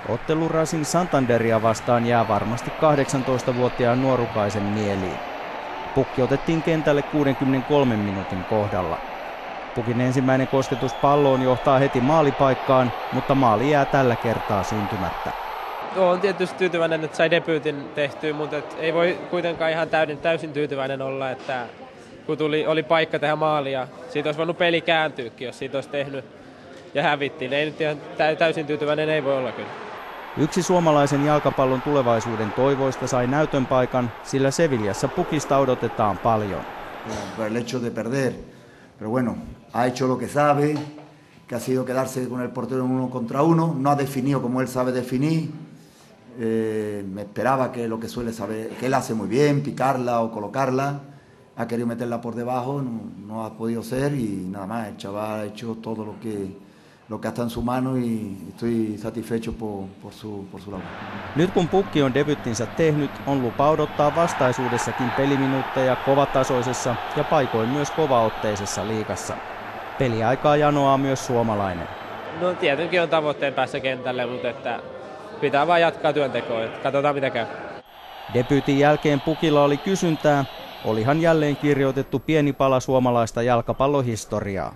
Ottelu Racing Santanderia vastaan jää varmasti 18-vuotiaan nuorukaisen mieliin. Pukki otettiin kentälle 63 minuutin kohdalla. Pukin ensimmäinen kosketus palloon johtaa heti maalipaikkaan, mutta maali jää tällä kertaa syntymättä. Olen tietysti tyytyväinen, että sai debyytin tehtyä, mutta ei voi kuitenkaan ihan täysin tyytyväinen olla, että kun oli paikka tehdä maalia. Siitä olisi voinut peli kääntyykin, jos siitä olisi tehnyt ja hävittiin. Ei nyt ihan täysin tyytyväinen ei voi olla kyllä. Yksi suomalaisen jalkapallon tulevaisuuden toivoista sai näytön paikan, sillä Sevillassa Pukista odotetaan paljon. El hecho de perder, pero bueno, ha hecho lo que sabe, que ha sido quedarse con el portero en 1 contra 1, no ha definido como él sabe definir. Me esperaba que lo que suele saber, que él hace muy bien, picarla o colocarla, ha querido meterla por debajo, no ha podido ser y nada más, el chaval ha hecho todo lo que está en su mano y estoy satisfecho por su labor. Nyt kun Pukki on debyttinsä tehnyt, on lupa odottaa vastaisuudessakin peliminuutteja kovatasoisessa ja paikoin myös kovaotteisessa liigassa. Peliaikaa janoaa myös suomalainen. No tietenkin on tavoitteen päässä kentälle, mutta että pitää vaan jatkaa työntekoa. Katsotaan mitä käy. Debyytin jälkeen Pukilla oli kysyntää. Olihan jälleen kirjoitettu pieni pala suomalaista jalkapallohistoriaa.